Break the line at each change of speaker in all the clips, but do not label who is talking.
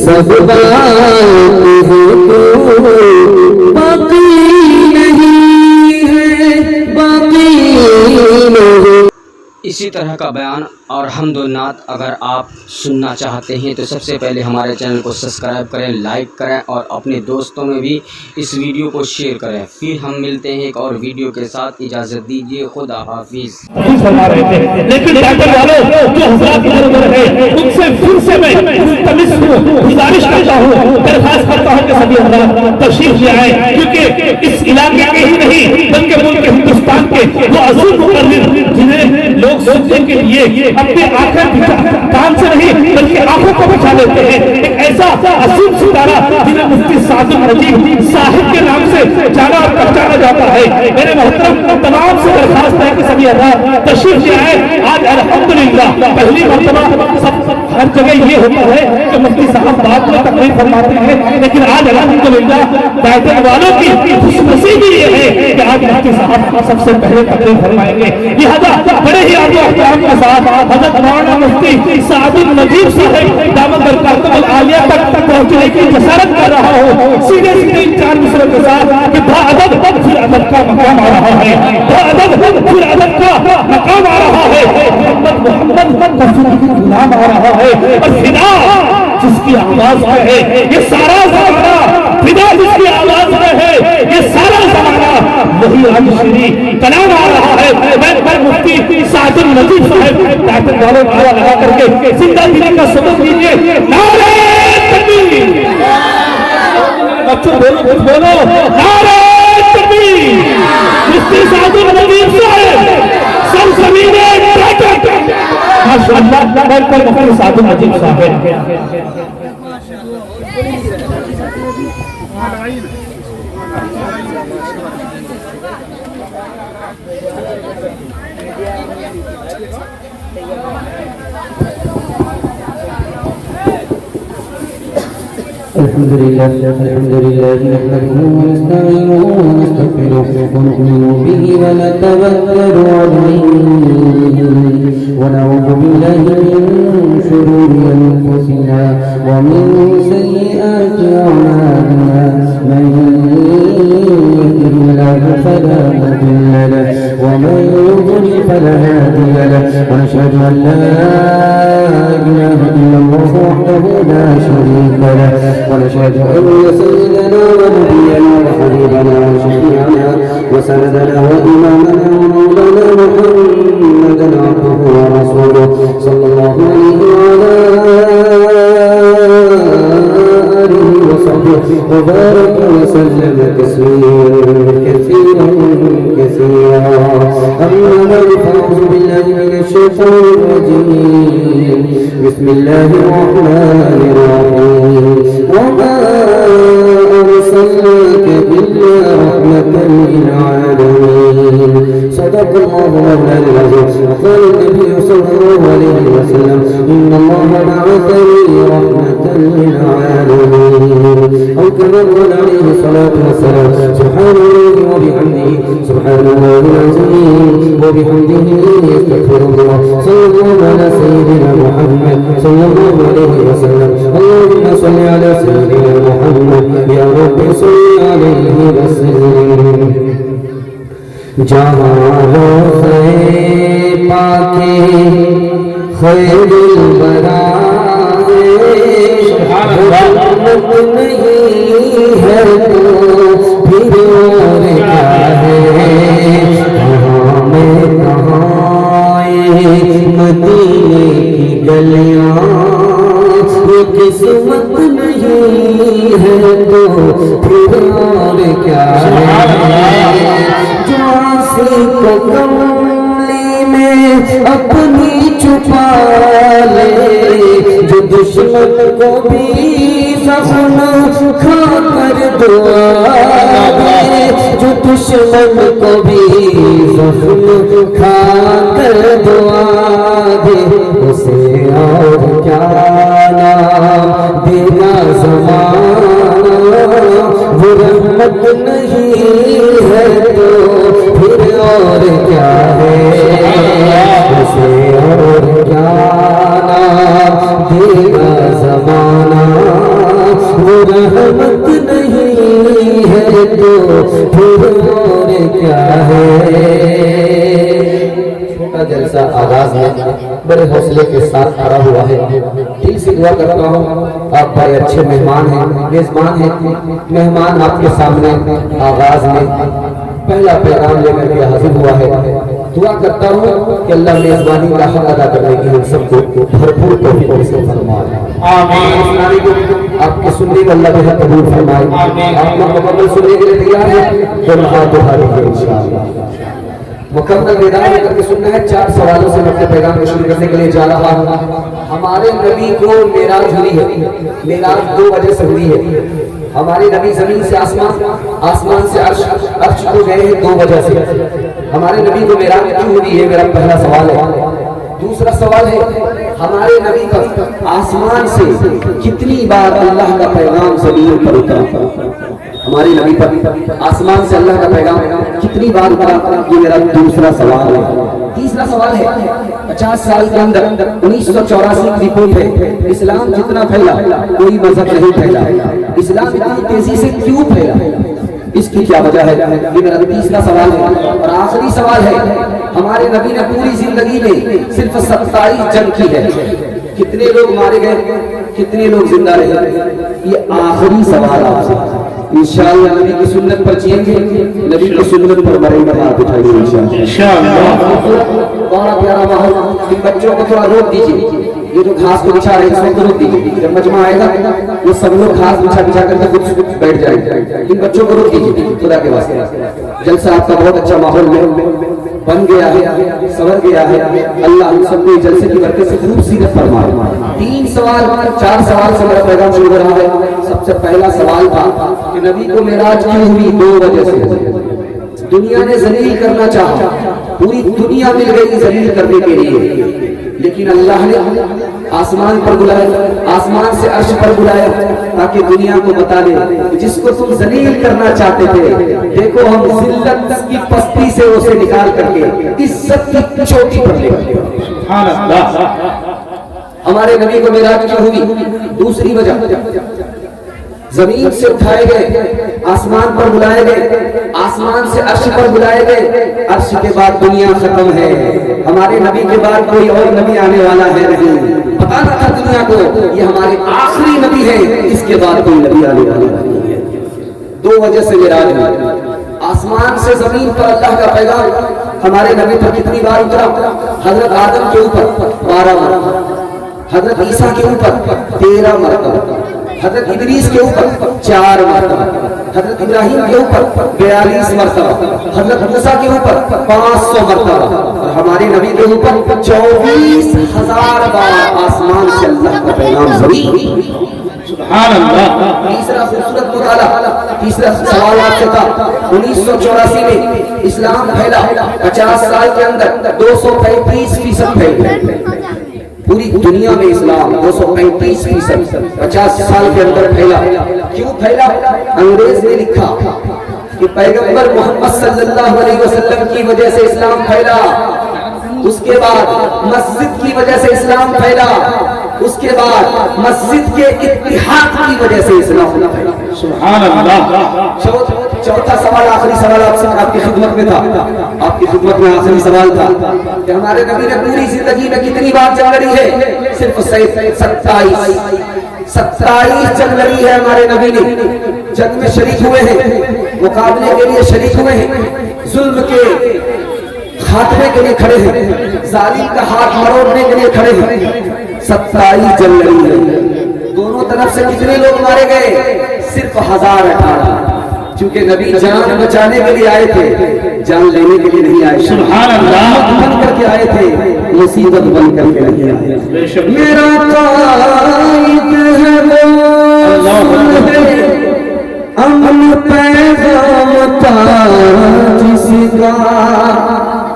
سب بات ہے تو باقی نہیں ہے، باقی نہیں۔
اسی طرح کا بیان اور حمد و نعت اگر آپ سننا چاہتے ہیں تو سب سے پہلے ہمارے چینل کو سبسکرائب کریں، لائک کریں اور اپنے دوستوں میں بھی اس ویڈیو کو شیئر کریں۔ پھر ہم ملتے ہیں ایک اور ویڈیو کے ساتھ، اجازت دیجیے، خدا حافظ۔
لیکن ڈاکٹر والوں جو حضرات ادھر ادھر ہیں ان سے پھر سے میں ملتمس ہوں، گزارش کرتا ہوں، درخواست کرتا ہوں کہ سبھی حضرات تشریف لے آئیں، کیونکہ اس علاقے کے ہی نہیں بلکہ ملک ہندوستان کے وہ عظیم مقرر جنہیں لوگ سننے کے لیے اپنے آنکھیں کان سے نہیں بلکہ آنکھوں کو بچا لیتے ہیں، ایک ایسا عظیم ستارہ جنہیں مفتی سعد النجیب صاحب کے نام سے جانا اور پہچانا جاتا ہے۔ میرے محترم تمام سے درخواست ہے کہ سبھی حضرات تشریف لے آئے۔ آج الحمدللہ پہلی مرتبہ ہر جگہ یہ ہوتا ہے کہ مفتی صاحب بعد میں تقریر فرماتے ہیں، لیکن آج الحمدللہ بیٹھنے والوں کی خوش نصیبی یہ ہے کہ آج مفتی صاحب سب سے پہلے تقریر فرمائیں گے۔ لہذا بڑے ہی آداب و احترام کے ساتھ حضرت مولانا مفتی سعد النجیب صاحب دامت برکاتہ العالیہ تک پہنچنے کی جسارت کر رہا ہوں، سیدھے سیدھے چار مصروں کے ساتھ کہ با ادب پھر ادب کا مقام آ رہا ہے، با ادب پھر ادب کا مقام آ رہا ہے، محمد رسول کی غلام آ رہا ہے، اور فدا جس کی آواز میں ہے یہ سارا زمانہ، فدا جس کی آواز میں ہے یہ سارا زمانہ، وہی آج شری کلام آ رہا ہے۔ میں مفتی سعد النجیب صاحب ڈاکٹر والوں نعرہ لگا کر کے زندہ دلی کا سبق دیجیے، نعرہ تکبیر، بچوں بولو کچھ بولو، نعرہ تکبیر، مفتی سعد النجیب صاحب سب زمین ماشاءاللہ پر مفتی سعد النجیب صاحب۔
الحمد لله نحمده ونستعينه ونستغفره ونؤمن به ونتوكل عليه ونعوذ بالله من شرور انفسنا ومن سيئات اعمالنا، من يهده الله فلا مضل له ومن يضلل فلا هادي له، ونشهد ان لا اله الا الله وحده لا شريك له، ونشهد أن سيدنا ونبينا وحبيبنا وشفيعنا وسندنا وإمامنا ومولانا محمدا عبده ورسوله صلى الله عليه وعلى آله وصحبه وبارك وسلم تسليما كثيرا كثيرا، أما بعد فأعوذ بالله من الشيطان الرجيم، بسم الله الرحمن الرحيم، وما أرسلناك إلا رحمة للعالمين، صدق الله مولانا العظيم، وقال النبي صلى الله عليه وسلم إن الله بعثني رحمة للعالمين، أو كما قال عليه الصلاة والسلام سبحان الله وبحمده سبحان الله العظيم وبحمده استغفر الله، صلى الله على سيدنا محمد صلى الله عليه وسلم، اللهم صل على سيدنا محمد يا رب صل عليه وسلم۔ جہاں روضہ پاک خیر الورا جنت نہیں ہے تو پھر اور کیا ہے، کہاں میں کہاں مدینے کی گلیاں، یہ قسمت نہیں ہے تو پھر اور کیا ہے، جو آنسی کو کملی میں اپنی چھپا لے، جو دشمن کو بھی زخم کھا کر دعا دے، جو دشمن کو بھی زخم کھا کر دعا دے، اسے اور کیا نام دینا زمانہ، وہ رحمت نہیں ہے تو پھر اور کیا ہے، اسے اور کیا نام دینا زمانہ۔ جلسہ آغاز میں بڑے حوصلے کے ساتھ کھڑا ہوا ہے. دل سے دعا کرتا ہوں آپ بڑے اچھے مہمان ہیں, میزبان ہیں. مہمان آپ کے سامنے آغاز میں پہلا پیغام لے کر کے حاضر ہوا ہے. دعا کرتا ہوں کہ اللہ میزبانی کا حق ادا کرنے کی ہم سب کو بھرپور توفیق نصیب فرمائے. آمین. آپ کے سننے کو اللہ بہت قبول فرمائے. آپ مکمل سننے کے لیے تیار ہیں تو ہاتھ اٹھائیں گے انشاءاللہ. مکمل بیدار کر کے سننا ہے. 4 سوالوں سے میں اپنے پیغام کو شروع کرنے کے لیے جا رہا ہوں. ہمارے نبی کو معراج ہوئی ہے. معراج 2 وجہ سے ہوئی ہے. ہمارے نبی زمین سے آسمان, آسمان سے عرش کو گئے ہیں 2 وجہ سے. ہمارے نبی کو معراج کیوں ہوئی ہے, میرا پہلا سوال ہے. دوسرا سوال ہے ہمارے نبی پر آسمان سے کتنی بار اللہ کا پیغام زمین پر اترا. ہمارے نبی پر آسمان سے اللہ کا پیغام کتنی بار اترا, یہ میرا دوسرا سوال ہے. تیسرا سوال ہے 50 سال کے اندر 1984 کی رپورٹ ہے, اسلام جتنا پھیلا کوئی مذہب نہیں پھیلا. اسلام اتنی تیزی سے کیوں پھیلا, اس کی کیا وجہ ہے, یہ میرا تیسرا سوال ہے. اور آخری سوال ہے ہمارے نبی نے پوری زندگی میں صرف 27 جنگ کی ہے, کتنے لوگ مارے گئے, کتنے لوگ زندہ رہے. یہ آخری سوال آپ سے انشاءاللہ نبی کی سنت پر جئیں گے, نبی کی سنت پر مریں گے, ہاتھ اٹھائیں گے انشاءاللہ. بڑا پیارا ماحول. ان بچوں کو تھوڑا روک دیجیے, یہ جو گھاس کو بچھا رہے ہیں اس وقت روک دیجیے. جب مجمع آئے گا وہ سب لوگ گھاس بچھا کر کے خود بیٹھ جائیں گے. ان بچوں کو روک دیجیے خدا کے واسطے. جلسہ آپ کا بہت اچھا ماحول میں بن گیا ہے, سنور گیا ہے. اللہ ہم سب کو جلسے کی برکت سے خوب سیرت فرمائے. 3 سوال 4 سوال سے میرا پیغام شروع ہو رہا ہے. سب سے پہلا سوال تھا کہ نبی کو معراج کیوں ہوئی, 2 وجہ سے. دنیا نے ذلیل کرنا چاہا, پوری دنیا مل گئی ذلیل کرنے کے لیے, لیکن اللہ نے آسمان پر بلایا, آسمان سے عرش پر بلایا تاکہ دنیا کو بتا دے جس کو تم ذلیل کرنا چاہتے تھے, دیکھو ہم ذلت کی پستی سے اسے نکال کر کے عزت کی چوٹی پر لے گئے. ہمارے نبی کو معراج کیوں ہوئی, دوسری وجہ زمین سے اٹھائے گئے, آسمان پر بلائے گئے, آسمان سے عرش پر بلائے گئے. عرش کے بعد دنیا ختم ہے, ہمارے نبی کے بعد کوئی اور نبی آنے والا ہے نہیں. پتا نہ تھا دنیا کو یہ ہمارے آخری نبی ہے, اس کے بعد کوئی نبی آنے والا نہیں ہے. 2 وجہ سے معراج ہوئی. آسمان سے زمین پر اللہ کا پیغام ہمارے نبی پر کتنی بار اترا, حضرت آدم کے اوپر 12 مرتبہ, حضرت عیسیٰ کے اوپر 13 مرتبہ, حضرت ادریس کے اوپر 4 مرتبہ, حضرت ابراہیم کے اوپر 42 مرتبہ, حضرت موسیٰ کے اوپر 500 مرتبہ, اور ہمارے نبی کے اوپر 24,000 بار آسمان سے اللہ کا پیغام زمین. سبحان اللہ. تیسرا خوبصورت مطالعہ, تیسرا سوال آپ سے تھا 1984 میں اسلام پھیلا, 50 سال کے اندر 235% پھیلا. پوری دنیا میں اسلام 235%, 50 سال کے اندر پھیلا. کیوں پھیلا, انگریز نے لکھا کہ پیغمبر محمد صلی اللہ علیہ وسلم کی وجہ سے اسلام پھیلا. اس کے بعد مسجد کی وجہ سے اسلام پھیلا. اس کے بعد مسجد کے اتحاد کی وجہ سے اسلام پھیلا. سبحان اللہ. چوتھا سوال, آخری سوال آپ کی خدمت میں تھا, آپ کی خدمت میں آخری سوال تھا کہ ہمارے نبی نے پوری زندگی میں کتنی بار جنگ لڑی ہے, صرف 27 جنگ لڑی ہے. ہمارے نبی نے جنگ میں شریک ہوئے ہیں, مقابلے کے لیے شریک ہوئے ہیں, ظلم کے خاتمے کے لیے کھڑے ہیں, ظالم کا ہاتھ مروڑنے کے لیے کھڑے ہیں. 27 جنگ لڑی ہے. دونوں طرف سے کتنے لوگ مارے گئے, صرف 1018. چونکہ نبی جان بچانے کے لیے آئے تھے, جان لینے کے لیے نہیں آئے. سبحان اللہ. بن کر کے آئے تھے, مصیبت بن کر کے نہیں آئے. میرا قائد ہے وہ امن پیغام تھا جس کا,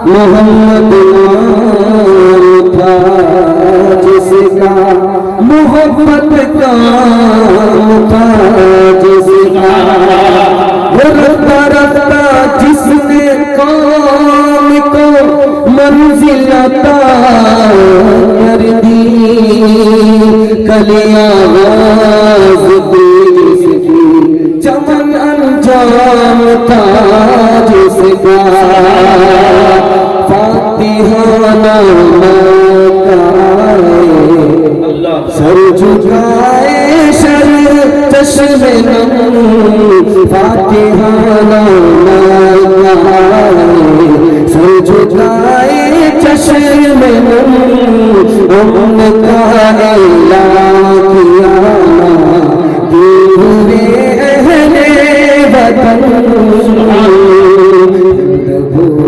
محمد تھا جس کا, محبت کا تھا جس کا, رفتہ رفتہ جس نے قوم کو منزل عطا کر دی, کلی آواز جس کی, چمن انجام تھا جس کا, فاتحانہ سر جھکائے شر چشم نم فاتحانہ سر جھکائے چشم نم ان کا اعلان کیا دیوے اہل وطن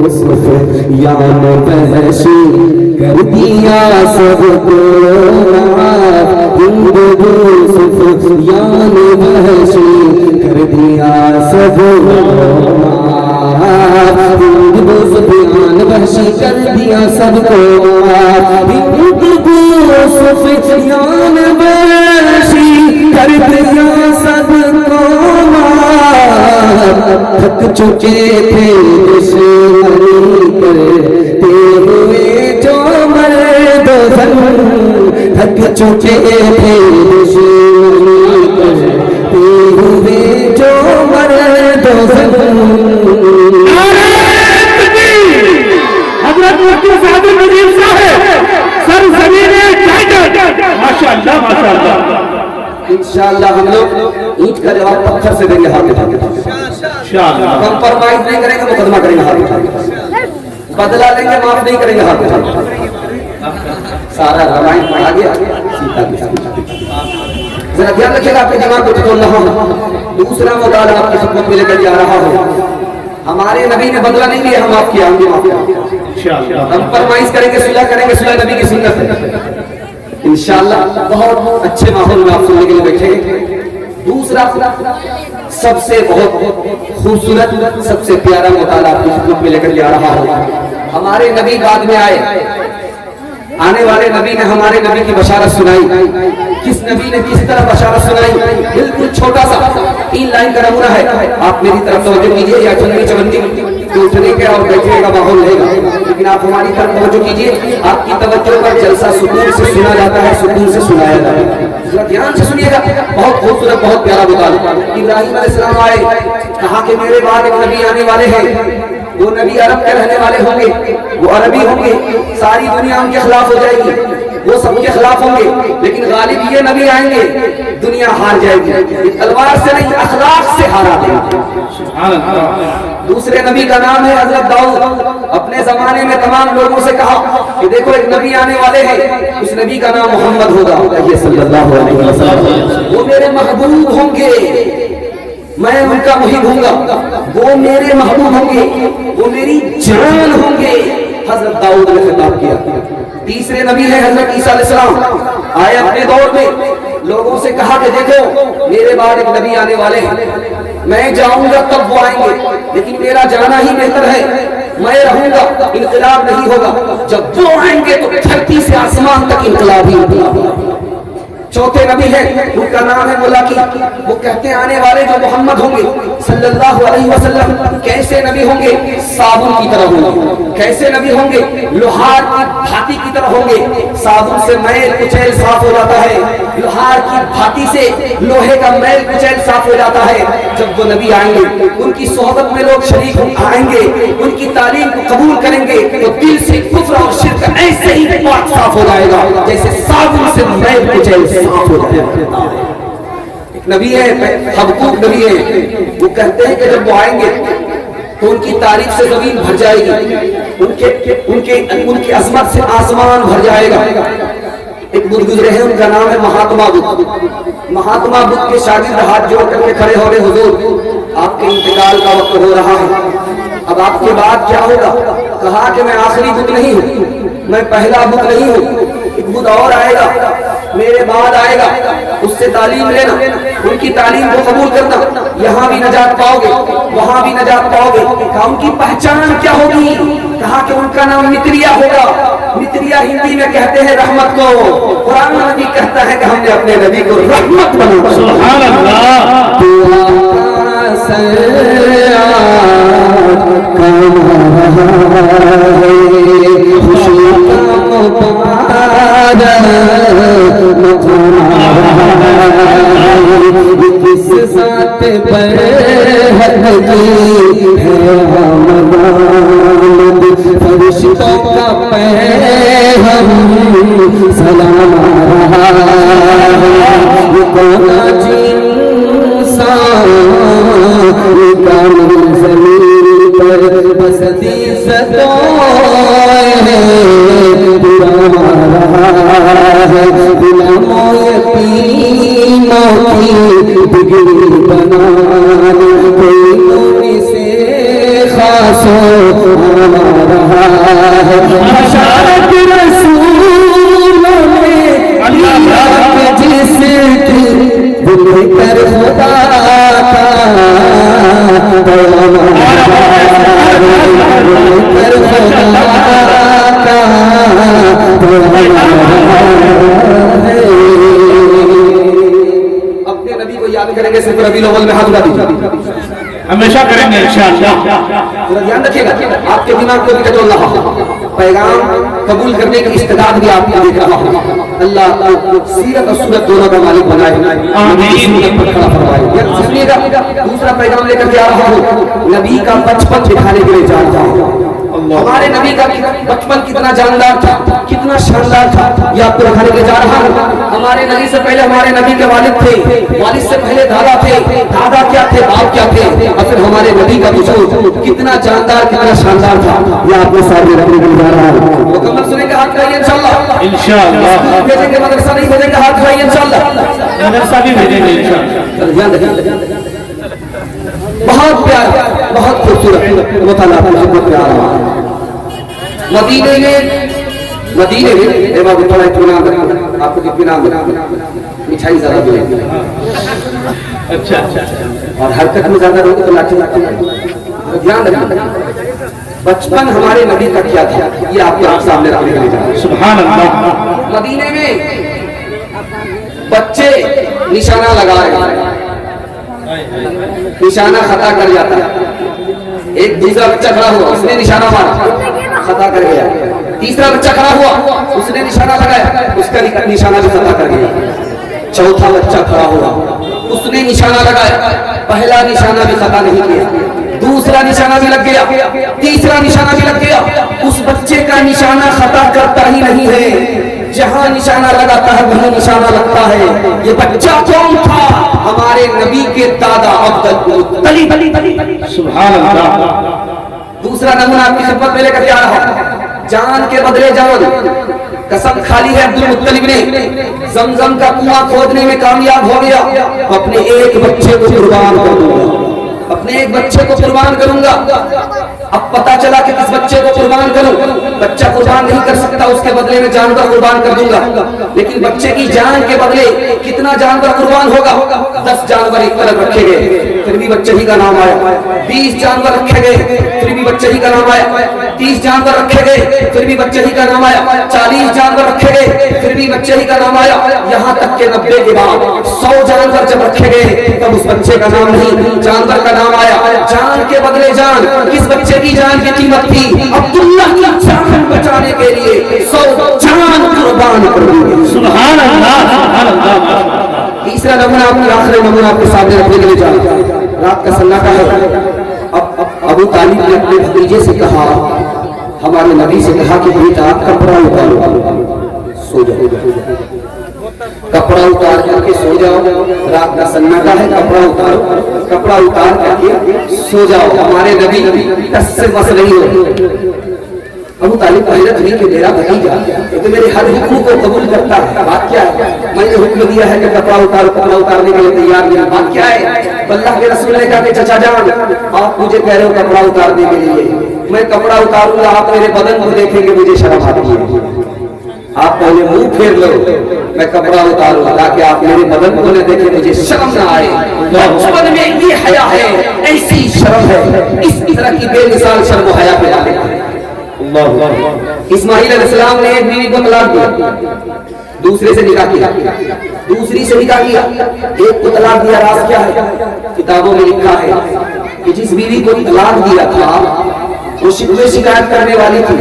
سفیان وحشی کر دیا سب کو ہندو سفیان وحشی کر دیا سب ہندو سفیان وحشی کر دیا سب کو ہندو سفیان وحشی کر دیا سب کو تھک چکے تھے دشمنی کرتے ہوئے جو مرد زن تھک چکے تھے دشمنی کرتے ہوئے جو مرد زن
حضرت مفتی صاحب ندیم صاحب سر زمین ٹائٹل ماشاءاللہ ماشاءاللہ
انشاءاللہ ہم لوگ اینٹ کا جواب پتھر سے دیں گے ہاتھ اٹھا کے کمپرمائز نہیں کریں گے مقدمہ کریں گے ہاتھ اٹھا کے بدلا لیں گے معاف نہیں کریں گے ہاتھ اٹھا کے سارا رمائن پڑھا گیا سیتا کی ذرا دھیان رکھیے گا آپ کے دماغ کو ٹٹول رہا ہوں دوسرا مطالعہ آپ کی خدمت میں لے کر جا رہا ہوں ہمارے نبی نے بدلا نہیں لیا ہم آپ کی ہم بھی معاف کریں کمپرمائز کریں گے صلح کریں گے صلح نبی کی سنت ہے انشاءاللہ بہت اچھے ماحول میں آپ سننے کے لیے بیٹھے گے دوسرا سب سے بہت خوبصورت سب سے پیارا مطالعہ آپ کی خدمت میں لے کر جا رہا ہوں ہمارے نبی بعد میں آئے آنے والے نبی نے ہمارے نبی کی بشارت سنائی کس نبی نے کس طرح بشارت سنائی بالکل چھوٹا سا 3 لائن کا نمونہ ہے آپ میری طرف توجہ کیجیے یا چندی چوندی اٹھنے کا اور بیٹھنے کا ماحول رہے گا لیکن آپ ہماری طرف توجہ کیجیے آپ کی توجہ پر جلسہ سکون سے سنا جاتا ہے سکون سے سنایا جاتا ہے دھیان سے سنیے گا بہت خوبصورت بہت پیارا مطالعہ ابراہیم علیہ السلام آئے کہا کہ میرے بعد ایک نبی آنے والے ہیں وہ نبی عرب کے رہنے والے ہوں گے وہ عربی ہوں گے ساری دنیا ان کے خلاف ہو جائے گی وہ سب کے خلاف ہوں گے لیکن غالب یہ نبی آئیں گے دنیا ہار جائے گی تلوار سے نہیں اخلاق سے ہارا دیں گے دوسرے نبی کا نام ہے حضرت داؤد اپنے زمانے میں تمام لوگوں سے کہا کہ دیکھو ایک نبی آنے والے ہیں اس نبی کا نام محمد ہوگا صلی اللہ علیہ وسلم وہ میرے محبوب ہوں گے میں ان کا محب ہوں گا وہ میرے محبوب ہوں گے وہ میری جان ہوں گے حضرت داؤد نے خطاب کیا تیسرے نبی ہے حضرت عیسیٰ علیہ السلام آئے اپنے دور میں لوگوں سے کہا کہ دیکھو میرے بعد ایک نبی آنے والے ہیں میں جاؤں گا تب وہ آئیں گے لیکن میرا جانا ہی بہتر ہے میں رہوں گا انقلاب نہیں ہوگا جب وہ آئیں گے تو دھرتی سے آسمان تک انقلاب ہی ہوگا چوتھے نبی ہے ان کا نام ہے ملاقی وہ کہتے ہیں آنے والے جو محمد ہوں گے صلی اللہ علیہ وسلم کیسے نبی ہوں گے صابن کی طرح ہوں گے کیسے نبی ہوں گے لوہار کی بھاتی کی طرح ہوں گے صابن سے میل کچیل صاف ہو جاتا ہے لوہار کی بھاتی سے لوہے کا میل کچیل صاف ہو جاتا ہے جب وہ نبی آئیں گے ان کی صحبت میں لوگ شریک آئیں گے ان کی تعلیم کو قبول کریں گے تو دل سے کفر اور شرک ایسے ہی پاک صاف ہو جائے گا جیسے صابن سے میل کچیل ایک نبی ہے حبقوق نبی ہے وہ کہتے ہیں کہ جب وہ آئیں گے تو ان کی تعریف سے زمین بھر جائے گی ان کی عظمت سے آسمان بھر جائے گا ایک بدھ گزرے ہیں ان کا نام ہے مہاتما بدھ مہاتما بدھ کے شاگرد ہاتھ جوڑ کر کے کھڑے ہو رہے حضور آپ کے انتقال کا وقت ہو رہا ہے اب آپ کے بعد کیا ہوگا کہا کہ میں آخری بدھ نہیں ہوں میں پہلا بدھ نہیں ہوں ایک بدھ اور آئے گا میرے بعد آئے گا اس سے تعلیم لینا ان کی تعلیم کو قبول کرنا یہاں بھی نجات پاؤ گے وہاں بھی نجات پاؤ گے کہا ان کی پہچان کیا ہوگی کہا کہ ان کا نام متریا ہوگا متریا ہندی میں کہتے ہیں رحمت کو قرآن نبی کہتا ہے کہ ہم نے اپنے نبی کو رحمت بنا سبحان اللہ کس ذات پر حقی ہے آمد فرشتوں کا پہلا ہم سلام آ رہا ہے، یہ کون انسان کامل زمین پر بستی ستائے برا رہا ہے، غلاموں یتیموں کی بگڑی بنانے کوئی نوری سے خاص آ رہا ہے، بشارت رسولوں میں جس کی بھول کر خدا کا پیغام اپنے نبی کو یاد کریں گے صرف ربیع الاول میں ہاتھ اٹھا دیجیے،
ہمیشہ کریں گے انشاءاللہ۔
ذرا دھیان رکھیے گا آپ کے دماغ کو بھی کچھ اللہ پیغام قبول کرنے کی استعداد بھی آپ کو دیکھ رہا ہوں، اللہ سیرت اور سنت دونوں کا مالک بنائے، آمین پر کھڑا فرمائے۔ سنیے گا دوسرا پیغام لے کر کے آ رہا ہوں، نبی کا بچپن دکھانے کے لیے جان جاؤ۔ ہمارے نبی کا بچپن کتنا جاندار تھا، کتنا شاندار تھا، یہ آپ کو دکھانے کے لیے جا رہا ہوں۔ ہمارے نبی سے پہلے ہمارے نبی کے والد تھے، والد سے پہلے دادا تھے، دادا کیا تھے، باپ کیا تھے، اور پھر ہمارے نبی کا وجود کتنا جاندار کتنا شاندار تھا، یہ آپ کو سامنے رکھنے کے لیے جا رہا ہوں۔ مکمل سنیں گے، ہاتھ اٹھائیے انشاءاللہ،
انشاءاللہ
بھیجیں گے، مدرسہ نہیں بھیجیں گے، ہاتھ اٹھائیے انشاءاللہ،
مدرسہ بھی بھیجیں گے انشاءاللہ۔
دھیان رکھیے، بہت پیارا بہت خوبصورت اللہ تعالیٰ کی خدمت میں آ رہا ہے۔ مدینے میں امام تھوڑا اطمینان رکھنا، آپ کو اطمینان رکھنا، مٹھائی زیادہ دے
اچھا
اور حرکت میں زیادہ رہو تو لاٹھی دھیان رکھنا۔ بچپن ہمارے نبی کا کیا تھا، یہ آپ کے سامنے رکھنے کے لیے جا رہا ہوں۔
سبحان اللہ۔
مدینے میں بچے نشانہ لگا رہے ہیں، نشانہ خطا کر جاتا ہے، ایک دوسرا بچہ کھڑا ہوا، اس نے نشانہ مارا، خطا کر گیا، تیسرا بچہ کھڑا ہوا، اس نے نشانہ لگایا، اس کا نشانہ بھی خطا کر گیا، چوتھا بچہ کھڑا ہوا، اس نے نشانہ لگایا، پہلا نشانہ بھی خطا نہیں کیا، دوسرا نشانہ بھی لگ گیا، تیسرا نشانہ بھی لگ گیا، اس بچے کا نشانہ خطا کرتا ہی نہیں ہے، جہاں نشانہ لگاتا ہے وہیں نشانہ لگتا ہے۔ یہ بچہ کون تھا؟ ہمارے نبی کے دادا عبدالمطلب۔
سبحان اللہ۔
دوسرا نمونہ آپ کی خدمت میں لے کر کے آ رہا ہوں، جان کے بدلے جان، قسم کھالی ہے عبدالمطلب نے، زمزم کا کنواں کھودنے میں کامیاب ہو گیا، اپنے ایک بچے کو قربان کر دوں گا، اپنے ایک بچے کو قربان کروں گا۔ اب پتا چلا کہ اس بچے کو قربان کروں، بچہ قربان نہیں کر سکتا، اس کے بدلے میں جانور قربان کر دوں گا، لیکن بچے کی جان کے بدلے کتنا جانور قربان ہوگا؟ 10 جانور ایک طرف رکھے گئے، پھر بھی بچے ہی کا نام آیا، 20 جانور رکھے گئے، پھر بھی بچے ہی کا نام آیا، 30 جانور رکھے گئے، پھر بھی بچے ہی کا نام آیا، 40 جانور رکھے گئے، پھر بھی بچے ہی کا نام آیا، یہاں تک کہ 90 کے بعد 100 جانور جب رکھے گئے تب اس بچے کا نام نہیں، جانور کا نام آیا۔ جان کے بدلے جان، کس بچے کی جان کی قیمت تھی؟ عبداللہ کی جان بچانے کے لیے 100 جان قربان کر دی۔
سبحان اللہ، سبحان اللہ۔
تیسرا نمونہ آپ کی آخری نمونہ آپ کے سامنے رکھنے کے لیے جا رہا ہے، رات کا سناٹا ہے۔ اب ابو طالب نے اپنے بھتیجے سے کہا، ہمارے نبی سے کہا کہ بیٹا کپڑا اتارو، سو جاؤ، کپڑا اتار کر کے سو جاؤ، رات کا سناٹا ہے، کپڑا اتارو، کپڑا اتار کر کے سو جاؤ، ہمارے نبی ٹس سے بس نہیں ہو۔ ابو طالب حیرت ہوئی کہ میرا بھتیجا تو میرے ہر حکم کو قبول کرتا ہے، بات کیا ہے؟ میں نے حکم دیا ہے کہ کپڑا اتارو، کپڑا اتارنے کے لیے تیار نہیں، بات کیا ہے؟ اللہ کے رسول نے کہا کہ چچا جان آپ مجھے کہہ رہے ہو کپڑا اتارنے کے لیے، میں کپڑا اتاروں گا، آپ میرے بدن کو دیکھیں گے، مجھے شرم آتی ہے، آپ پہلے منہ پھیر لو، میں کپڑا اتاروں تاکہ آپ میرے بدن کو نہ دیکھیں، مجھے شرم نہ آئے۔ بچپن میں یہ حیا ہے، ایسی شرم ہے، اس طرح کی بے مثال شرم و حیا پہ ڈالے۔ اسماعیل علیہ السلام نے ایک بیوی کو طلاق دیا، دوسرے سے نکاح کیا، دوسری سے نکاح کیا، ایک کو طلاق دیا، راز کیا ہے؟ کتابوں میں لکھا ہے کہ جس بیوی کو طلاق دیا تھا وہ شکوے شکایت کرنے والی تھی،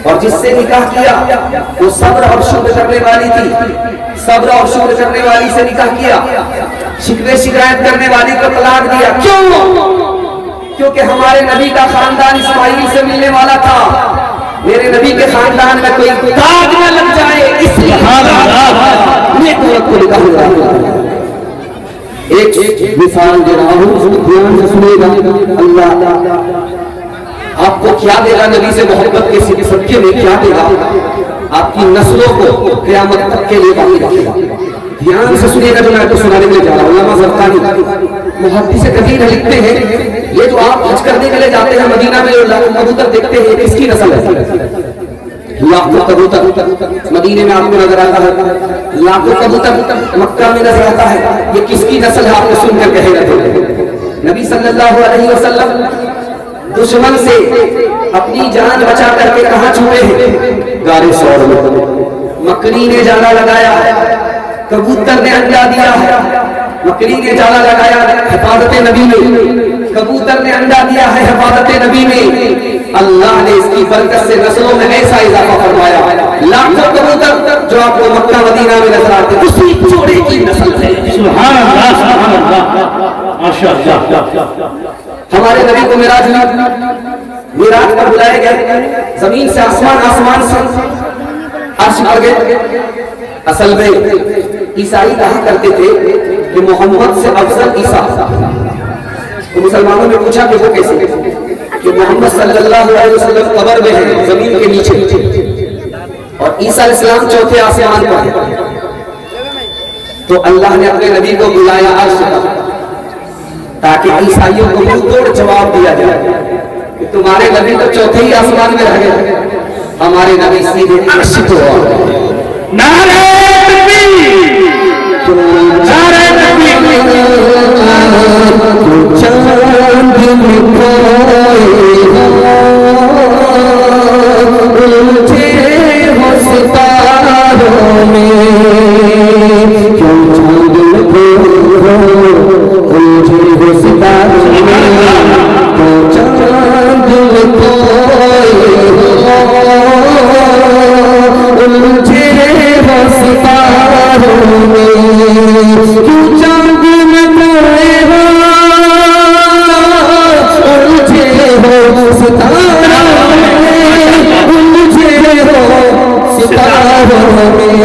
اور جس سے نکاح کیا وہ صبر اور شکر کرنے والی تھی، صبر اور شکر کرنے والی سے نکاح کیا، شکوے شکایت کرنے والی کو طلاق دیا۔ کیوں؟ کیونکہ ہمارے نبی کا خاندان اسماعیل سے ملنے والا تھا، میرے نبی کے خاندان میں کوئی داغ نہ لگ جائے، اس لیے ایک مثال دے رہا ہوں، دھیان سے سنیے گا۔ اللہ آپ کو کیا دے گا نبی سے محبت کے صدقے میں، کیا دے گا؟ آپ کی نسلوں کو قیامت تک کے لیے باقی رکھے گا۔ دھیان سے سنیے گا جو میں آپ کو سنانے کے لیے جا رہا ہوں۔ علامہ زرقانی محدث کبیر لکھتے ہیں، یہ جو آپ حج کرنے کے لیے جاتے ہیں مدینہ میں، جو کبوتر دیکھتے ہیں کس کی نسل ہے؟ لاکھوں کبوتر مدینے میں آپ کو نظر آتا ہے، لاکھوں کبوتر مکہ میں نظر آتا ہے، یہ کس کی نسل ہے؟ آپ کو سن کر کہے گا نبی صلی اللہ علیہ وسلم دشمن سے اپنی جان بچا کر کے کہاں چھپے ہیں؟ غار ثور میں۔ مکری نے جالا لگایا، کبوتر نے انڈا دیا ہے، مکری نے جالا لگایا حفاظت نبی میں، کبوتر نے انڈا دیا ہے حفاظت نبی میں۔ اللہ نے اس کی برکت سے نسلوں میں ایسا اضافہ فرمایا، لاکھوں کبوتر جو آپ کو مکہ مدینہ میں نظر آتے ہیں اسی جوڑے کی نسل ہے۔
سبحان اللہ، سبحان اللہ، ماشاءاللہ۔
ہمارے نبی کو معراج پر بلایا گیا، زمین سے آسمان، آسمان سے عرش پر گئے۔ اصل میں عیسائی کہا کرتے تھے کہ محمد سے افضل عیسیٰ، تو مسلمانوں نے پوچھا کہ وہ کیسے؟ کہ محمد صلی اللہ علیہ وسلم قبر میں ہے، زمین کے نیچے، اور عیسیٰ علیہ السلام چوتھے آسمان پر ہے۔ تو اللہ نے اپنے نبی کو بلایا عرش پر، تاکہ عیسائیوں کو منہ توڑ جواب دیا جائے کہ تمہارے نبی تو چوتھے ہی آسمان میں رہ گئے، ہمارے نبی سیدھے عرش پہ آ گئے۔
نعرہ تکبیر، نعرہ تکبیر۔
چاند الجھے ہو ستاروں میں، کیوں چاند الجھے ہو ستاروں میں، کیوں چاند الجھے ہو ستاروں میں، کیوں چاند میں کوئے ہو الجھے ہو ستاروں میں، الجھے ہو ستاروں میں،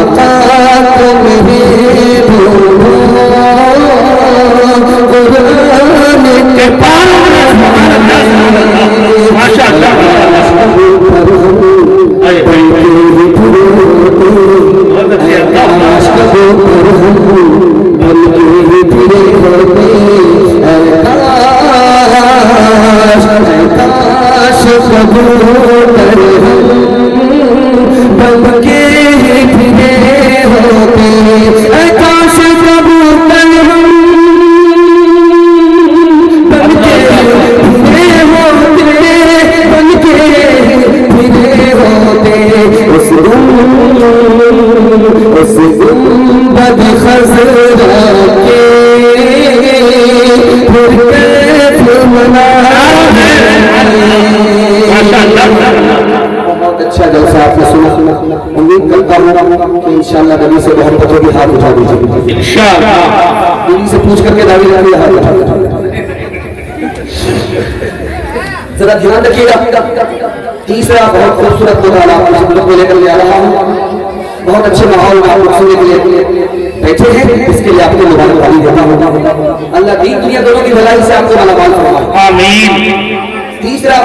آقا تمہیں ڈھونڈو قرآن کے پاس
ماشاءاللہ۔
بہت اچھا جلسہ آپ نے سنا، امید کرتا ہوں کہ انشاءاللہ نبی سے محبت ہوگی، ہاتھ اٹھا دیجیے انشاءاللہ، نبی سے پوچھ کر کے دعوی رکھیے، ہاتھ اٹھا دیجیے۔ ذرا دھیان رکھیے گا، تیسرا بہت خوبصورت مطالعہ آپ سب لوگ کو لے کر لے آ رہا ہوں، بہت اچھے ماحول میں آپ لوگ سننے کے لیے بیٹھے ہیں، اس کے لیے آپ کو مبارکبادی دیتا ہوں۔ اللہ دین دنیا دونوں کی بھلائی سے آپ کو مالامال فرمائے، آمین۔ تیسرا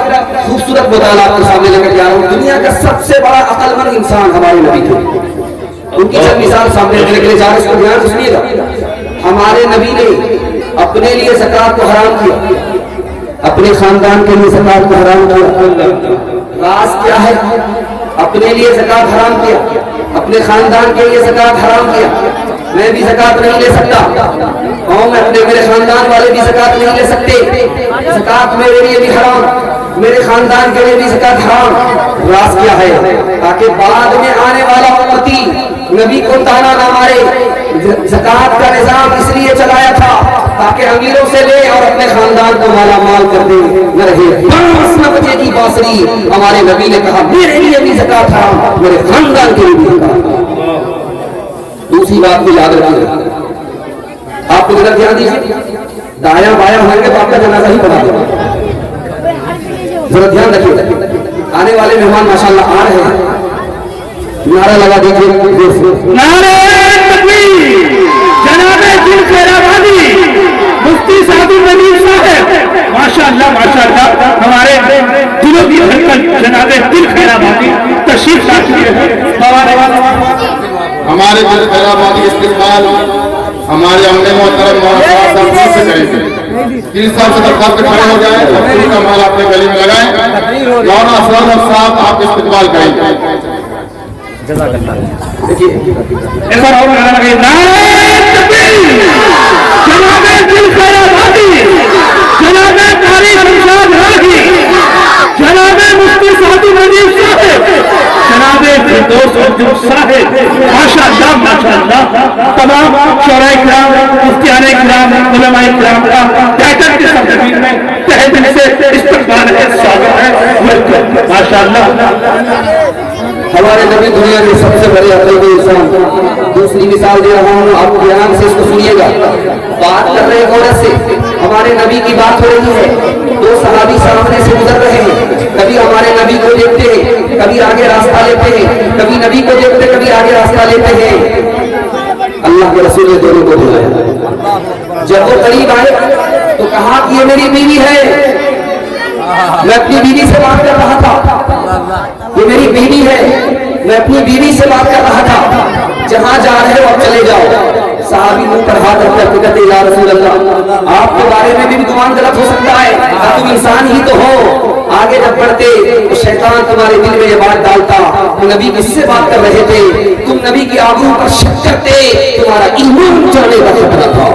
خوبصورت مطالعہ آپ کے سامنے لے کر جا رہا ہوں، دنیا کا سب سے بڑا عقل مند انسان ہمارے نبی تھے، ان کی چند مثال سامنے رکھنے کے لیے جا رہے ہیں، اس کو دھیان سے سنیے گا۔ ہمارے نبی نے اپنے لیے زکوٰۃ کو حرام کیا، اپنے خاندان کے لیے زکوٰۃ کو حرام کیا۔ راز کیا ہے؟ اپنے لیے زکوٰۃ حرام کیا، اپنے خاندان کے لیے زکوٰۃ حرام کیا۔ میں بھی زکوٰۃ نہیں لے سکتا، قوم میں اپنے میرے خاندان والے بھی زکوٰۃ نہیں لے سکتے، زکوٰۃ میرے لیے بھی حرام، میرے خاندان کے لیے بھی زکوٰۃ حرام۔ راز کیا ہے؟ تاکہ بعد میں آنے والا امتی نبی کو تانا نہ مارے۔ زکوٰۃ کا نظام اس لیے چلایا تھا تاکہ امیروں سے لے اور اپنے خاندان کو مالا مال کر دے نہ رہے۔ 5 بجے کی بانسری ہمارے نبی نے کہا میرے لیے بھی زکوٰۃ حرام، میرے خاندان کے لیے بھی زکوٰۃ حرام۔ دوسری بات کو یاد رکھیے، آپ کو ذرا دھیان دیجیے، دایاں بایاں ہوئیں گے تو آپ کا جنازہ ہی پڑھا دے گا۔ ذرا دھیان رکھیے، آنے والے مہمان ماشاءاللہ آ رہے ہیں، نعرہ لگا دیجیے
نعرہ تکبیر، جناب دل خیرآبادی مفتی سعدی ندیم صاحب، ماشاءاللہ ہمارے دلوں کی دھڑکن جناب دل خیرآبادی تشریف لا چکے ہیں۔
ہمارے دل خیرآبادی استقبال ہمارے عملے محترم مولانا سے کریں گے۔ تین صاحب سے درخواست کھڑے ہو جائیں، تقریر کا مال اپنے گلی میں لگائیں، مولانا اسرار صاحب آپ کے استقبال کریں گے۔
ایک بار اور نعرہ لگائیے، نعرہ تکبیر، جناب دل خیرآبادی، جناب قاری شمشاد راہی، جناب مفتی سعدی ندیم صاحب، جناب فردوس عبداللہ صاحب، ماشاءاللہ تمام شعراء کرام، مفتیان کرام، علماء کرام کا ٹائٹل کے سرزمین میں تہہ دل سے استقبال ہے، سواگت ہے، ویلکم، ماشاءاللہ۔
ہمارے نبی دنیا کے سب سے بڑے عقل انسان، دوسری مثال دے رہا ہوں، آپ دھیان سے اس کو سنیے گا۔ بات کر رہے عورت سے، ہمارے نبی کی بات ہو رہی ہے، دو صحابی سامنے سے گزر رہے ہیں، کبھی ہمارے نبی کو دیکھتے ہیں، کبھی آگے راستہ لیتے ہیں، کبھی نبی کو دیکھتے کبھی آگے راستہ لیتے ہیں۔ اللہ کے رسول نے دونوں کو بلایا، جب وہ قریب آئے تو کہا کہ یہ میری بیوی ہے، میں اپنی بیوی سے بات کر رہا تھا، یہ میری بیوی ہے، میں اپنی بیوی سے بات کر رہا تھا، جہاں جا رہے ہو اب چلے جاؤ۔ صحابی منہ پر ہاتھ رکھ کر کہتے یا رسول اللہ، آپ کے بارے میں بھی گمان غلط ہو سکتا ہے، تم انسان ہی تو ہو۔ آگے جب بڑھتے تو شیطان تمہارے دل میں یہ بات ڈالتا، نبی کس سے بات کر رہے تھے، تم نبی کی آبرو پر شک کرتے، تمہارا ایمان جانے کا خطرہ تھا۔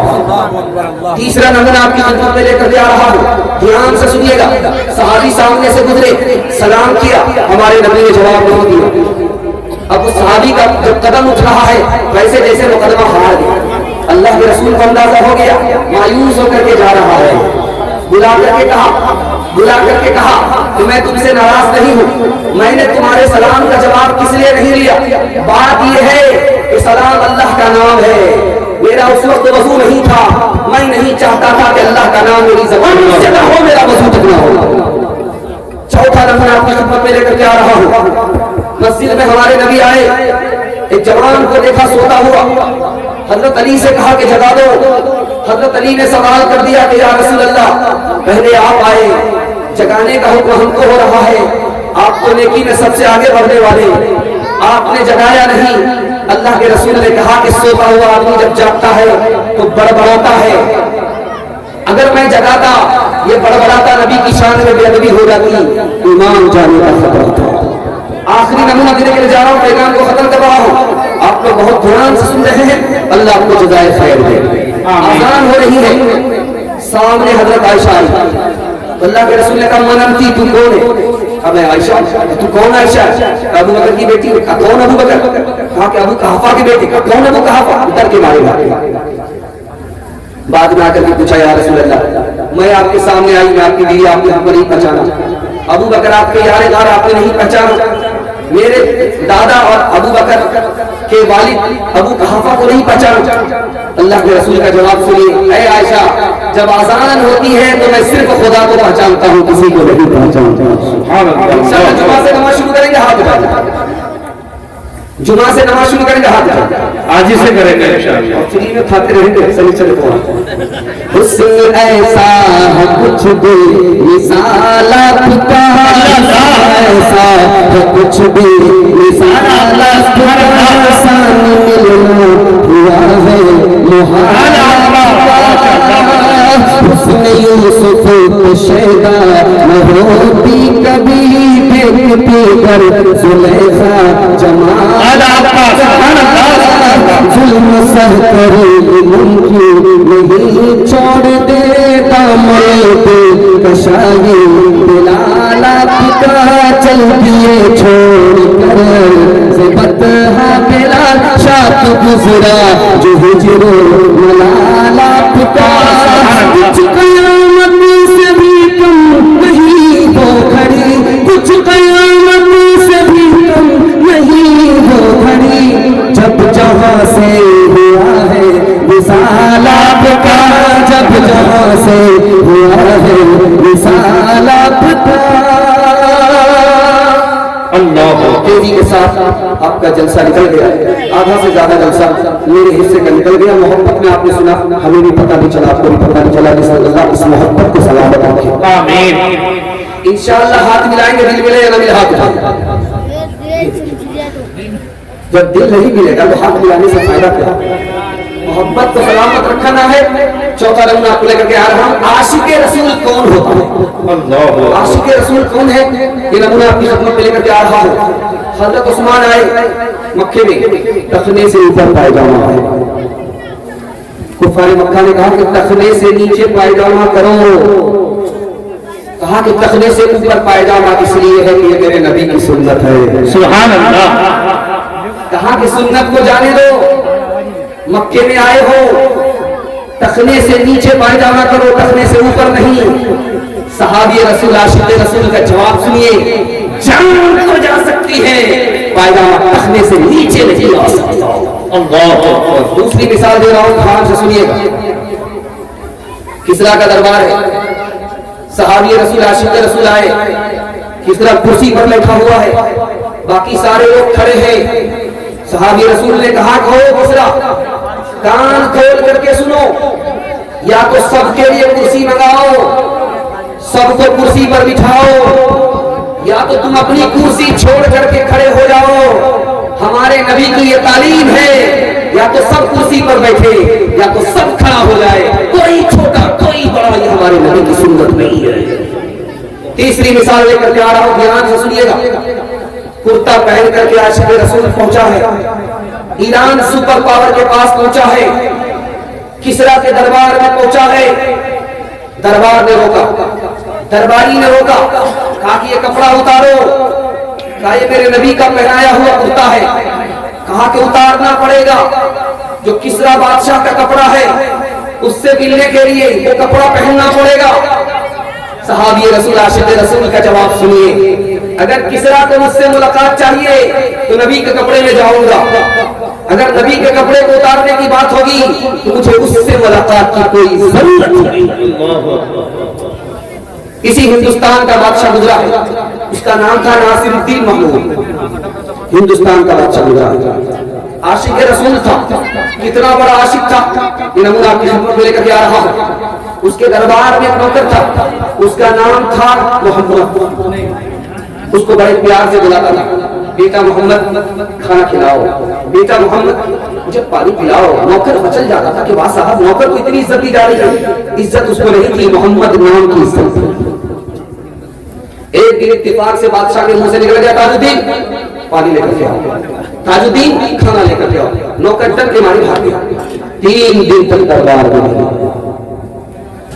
تیسرا نمونہ آپ کی خدمت میں لے کر جا رہا ہوں، دھیان سے سنیے گا۔ صحابی سامنے سے گزرے، سلام کیا، ہمارے نبی نے جواب نہیں دیا۔ اب اس صحابی کا جب قدم اٹھ رہا ہے ویسے جیسے مقدمہ ہار گیا، اللہ کے رسول کو اندازہ ہو گیا، مایوس ہو کر کے جا رہا ہے۔ بلا کر کے کہا کہ میں تم سے ناراض نہیں ہوں، میں نے تمہارے سلام کا جواب کس لیے نہیں لیا، بات یہ ہے کہ سلام اللہ کا نام ہے، میرا اس وقت وضو نہیں تھا، میں نہیں چاہتا تھا کہ اللہ کا نام میری زبان سے نہ ہو، میرا وضو تک نہ ہو۔ چوتھا نمونہ آپ کی خدمت میں لے کر کے آ رہا ہوں، مسجد میں ہمارے نبی آئے، ایک جوان کو دیکھا سوتا ہوا، حضرت علی سے کہا کہ جگا دو۔ حضرت علی نے سوال کر دیا کہ یا رسول اللہ، پہلے آپ آئے، جگانے کا حکم ہم کو ہو رہا ہے، آپ کو نیکی میں سب سے آگے بڑھنے والے، آپ نے جگایا نہیں۔ اللہ کے رسول نے کہا کہ سوتا ہوا آدمی جب جاگتا ہے تو بڑبڑاتا ہے، اگر میں جگاتا یہ بڑبڑاتا نبی کی شان میں بے ادبی ہو جاتی، ایمان جانے کا خطرہ تھا۔ آخری نمونہ دینے کے لیے جا رہا ہوں، پیغام کو ختم کر رہا ہوں، آپ لوگ بہت دھیان سے سن رہے ہیں، اللہ آپ کو جزائے خیر دے۔ آزان ہو رہی ہے، سامنے حضرت عائشہ آئی، اللہ کے رسول نے کہا من انتی، تو کون ہے؟ اب میں عائشہ، تو کون عائشہ؟ ابو بکر کی بیٹی، کون ابو بکر؟ کہا کہ ابو قحافہ کی بیٹی، کون ابو قحافہ؟ ڈر کے مارے گا۔ بعد میں آ کر کے پوچھا یا رسول اللہ، میں آپ کے سامنے آئی، میں آپ کی بیوی، آپ نے ہم کو نہیں پہچانا۔ ابو بکر آپ کے یار غار، آپ نے نہیں پہچانا، میرے دادا اور ابو بکر کے والد ابو قحافہ کو نہیں پہچانا۔ اللہ کے رسول کا جواب سنیے، اے عائشہ، جب آزان ہوتی ہے تو میں صرف خدا کو پہچانتا ہوں، کسی کو نہیں پہچانتا۔ انشاءاللہ جمعہ سے نماز شروع کریں گے، ہاتھ اٹھائیں، جمعہ سے نماز شروع کریں گے، ہاتھ اٹھائیں،
آج ہی سے کریں گے انشاءاللہ،
اور فری میں کھاتے رہیں گے، سنی چلے پڑھا۔ حسن ایسا ہے کچھ بھی مثال آپ کا، ایسا ہے کچھ بھی مثال آپ کا، سان ملنا ہوا ہے محال آپ کا۔ حسن یوسف کو شیدا نہ ہوتی کبھی، دیکھتی کر زلیخا جمال آپ کا، ظلم سہ کر ممکن نہیں، چھوڑ دے دامن پہ کشائی بلال آپ کا، چل دیے چھوڑ کر سے بطحہ بلال، شاک گزرا جو ہجر ملال آپ کا، کچھ قیامت سے بھی کم نہیں ہو کھڑی، کچھ قیامت سے بھی کم نہیں ہو کھڑی، جب جہاں سے ہوا ہے وصال آپ کا، جب جہاں سے ہوا ہے وصال آپ کا۔ تیزی کے ساتھ آپ کا جلسہ نکل گیا، آدھا سے زیادہ جلسہ میرے حصے کا نکل گیا. محبت میں آپ نے سنا، ہمیں بھی پتہ نہیں چلا، آپ کو بھی پتہ نہیں چلا. بسم اللہ، اس محبت کو سلامت رکھے.
آمین.
انشاءاللہ ہاتھ ملائیں گے، دل ملے یا نہ ملے ہاتھ اٹھائیں. جب دل نہیں ملے گا تو ہاتھ ملانے سے فائدہ کیا؟ محبت کو سلامت رکھنا ہے. چوتھا نمونہ آپ کو لے کر کے آ رہا ہوں. عاشق رسول کون ہوتا ہے؟ عاشق رسول کون ہے؟ یہ نمونہ آپ کی خدمت میں لے کر کے آ رہا ہوں. حضرت عثمان آئے مکے میں، تخنے سے اوپر پائجامہ ہے. کفار مکہ نے کہا کہ تخنے سے نیچے پائجامہ کرو. کہا کہ تخنے سے اوپر پائجامہ اس لیے ہے کہ یہ میرے نبی کی سنت ہے.
سبحان اللہ.
کہا کہ سنت کو جانے دو، مکے میں آئے ہو تخنے سے نیچے پائجامہ کرو، تخنے سے اوپر نہیں. صحابی رسول عاشق رسول کا جواب سنیے، جان تو جا سکتی ہے، پائجامہ تخنے سے نیچے نہیں آ سکتا. اللہ. دوسری مثال دے رہا ہوں، خان سے سنیے گا. کسرا کا دربار ہے، صحابی رسول عاشق رسول آئے، کسرا کرسی پر بیٹھا ہوا ہے، باقی سارے لوگ کھڑے ہیں. صحابی رسول نے کہا کہ ہو کسرا، کان کھول کر کے سنو، یا تو سب کے لیے کرسی منگاؤ، سب کو کرسی پر بٹھاؤ، یا تو تم اپنی کرسی چھوڑ کر کے کھڑے ہو جاؤ. ہمارے نبی کی یہ تعلیم ہے، یا تو سب کرسی پر بیٹھے یا تو سب کھڑا ہو جائے، کوئی چھوٹا کوئی بڑا، یہ ہمارے نبی کی سنت نہیں ہے. تیسری مثال لے کر کے آ رہا ہوں، دھیان سے سنیے گا. کرتا پہن کر کے عاشق رسول پہنچا ہے، ایران سپر پاور کے پاس پہنچا ہے، کسرا کے دربار میں پہنچا ہے. دربار نے روکا، درباری نے روکا، کہا کہ یہ کپڑا اتارو. کہا یہ میرے نبی کا پہنایا ہوا کرتا ہے. کہا کہ اتارنا پڑے گا، جو کسرا بادشاہ کا کپڑا ہے اس سے ملنے کے لیے وہ کپڑا پہننا پڑے گا. صحابی رسول عاشق رسول کا جواب سنیے، اگر کسرا کو مجھ سے ملاقات چاہیے تو نبی کے کپڑے میں جاؤں گا، اگر نبی کے کپڑے کو اتارنے کی بات ہوگی تو مجھے اس سے ملاقات کی کوئی ضرورت نہیں. اسی ہندوستان کا بادشاہ گزرا ہے، اس کا نام تھا ناصر الدین محمود. ہندوستان کا بادشاہ گزرا ہے، عاشق رسول تھا. کتنا بڑا عاشق تھا یہ نمونہ آپ کی خدمت میں لے کر کے آ رہا ہوں. اس کے دربار میں ایک نوکر تھا، اس کا نام تھا محمد. اس کو بڑے پیار سے بلاتا تھا، بیٹا محمد کھانا کھلاؤ، بیٹا محمد مجھے پانی پلاؤ. نوکر مچل جاتا تھا کہ واہ صاحب، نوکر کو اتنی عزت دی جا رہی ہے. عزت اس کو نہیں تھی، محمد نام کی عزت. ایک دن اتفاق سے بادشاہ کے منہ سے نکل گیا، تاج الدین پانی لے کر کے آؤ، تاج الدین کھانا لے کر کے آؤ. نوکر ڈر کے مارے بھاگ گیا. 3 دن تک دربار میں.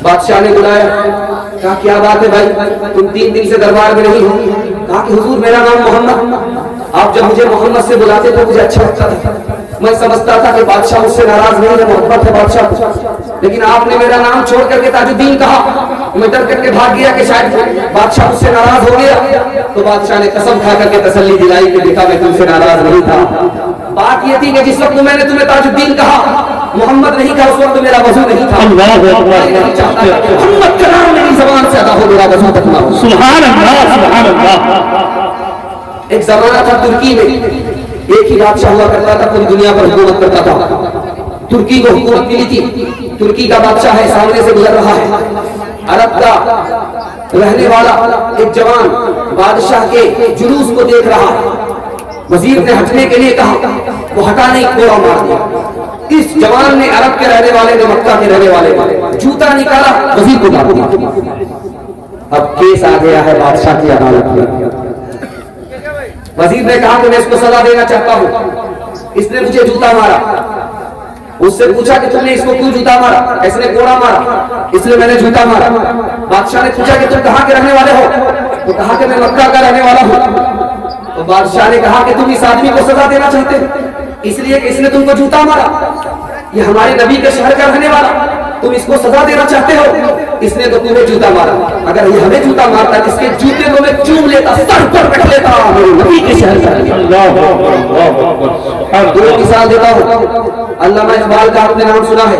بادشاہ نے بلایا، کہا کیا بات ہے بھائی، تم 3 دن سے دربار میں نہیں ہو؟ کہا کہ حضور میرا نام محمد، آپ جب مجھے محمد سے بلاتے تو مجھے اچھا لگتا تھا، میں سمجھتا تھا کہ بادشاہ مجھ سے ناراض نہیں ہے، محبت ہے بادشاہ. لیکن آپ نے میرا نام چھوڑ کر کے تاج الدین کہا، میں ڈر کر کے بھاگ گیا کہ شاید بادشاہ مجھ سے ناراض ہو گیا. تو بادشاہ نے قسم کھا کر کے تسلی دلائی کہ بیٹا میں تم سے ناراض نہیں تھا. بات یہ تھی کہ جس وقت میں نے تمہیں تاج الدین کہا، محمد نہیں کہا، اس وقت میرا وضو نہیں تھا. محمد کا نام میری زبان سے ادا ہو، میرا وضو تک نہ ہو.
سبحان اللہ. سبحان اللہ.
ایک زمانہ تھا ترکی میں، ایک ہی بادشاہ ہوا کرتا تھا، پوری دنیا پر حکومت کرتا تھا. ترکی کو حکومت ملی تھی. ترکی کا بادشاہ ہے، سامنے سے گزر رہا ہے. عرب کا رہنے والا ایک جوان بادشاہ کے جلوس کو دیکھ رہا ہے. وزیر نے ہٹنے کے لیے کہا، وہ ہٹا نہیں، کوڑا مار دیا. اس جوان نے، عرب کے رہنے والے نے، مکہ کے رہنے والے نے جوتا نکالا، وزیر کو مار دیا. اب کیس آ گیا ہے بادشاہ کی عدالت میں. وزیر نے کہا کہ میں اس کو سزا دینا چاہتا ہوں، اس نے مجھے جوتا مارا. اس سے پوچھا کہ تم نے اس کو کیوں جوتا مارا؟ اس نے کوڑا مارا، اس لیے میں نے جوتا مارا. بادشاہ نے پوچھا کہ تم کہاں کے رہنے والے ہو؟ تو کہا کہ میں مکہ کا رہنے والا ہوں. تو بادشاہ نے کہا کہ تم اس آدمی کو سزا دینا چاہتے ہو اس لیے کہ اس نے تم کو جوتا مارا، یہ ہمارے نبی کے شہر کا رہنے والا، تم اس کو سزا دینا چاہتے ہو، اس نے تو تمہیں جوتا مارا. اگر یہ ہمیں جوتا مارتا، اس کے جوتے کو میں چوم لیتا، سر پر رکھ لیتا، میرے نبی کے شہر کا. دو مثال دیتا ہوں. علامہ اقبال کا آپ نے نام سنا ہے،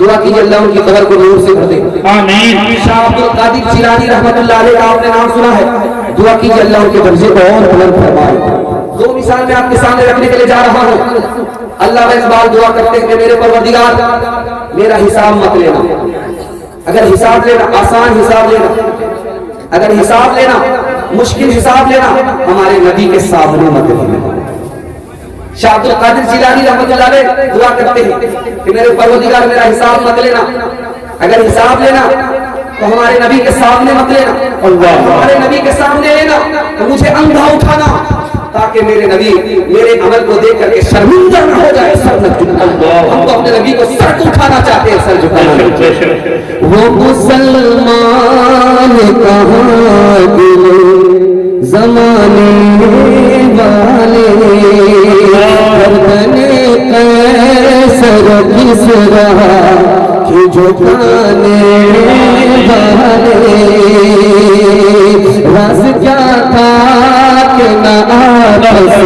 دعا کیجیے اللہ ان کی قبر کو نور سے بھر دے.
آمین.
شاہ عبد القادر جیلانی رحمۃ اللہ علیہ کا آپ نے نام سنا ہے، دعا کیجیے اللہ ان کے درجے کو اور بلند فرمائے. دو مثال میں آپ کے سامنے رکھنے کے لیے جا رہا ہوں. اللہ میں اس بار دعا کرتے ہیں کہ میرے پروردگار میرا حساب مت لینا. اگر حساب لینا آسان حساب لینا, اگر حساب لینا مشکل حساب لینا, ہمارے نبی کے سامنے مت لینا. شاہ عبد القادر جیلانی رحمۃ اللہ علیہ دعا کرتے ہیں کہ میرے پروردگار میرا حساب مت لینا, اگر حساب لینا تو ہمارے نبی کے سامنے مت لینا, ہمارے نبی کے سامنے لینا تو مجھے اندھا اٹھانا تاکہ میرے نبی میرے عمل کو دیکھ کر کے شرمندہ نہ ہو جائے, سر نہ جھکائے. ہم تو اپنے نبی کو سر اٹھانا چاہتے ہیں, سر جھکانا.
وہ مسلمان کہاں گئے زمانے والے, گردن قیصر کسریٰ کی جھکانے والے. راز کیا تھا کہ نہ آپس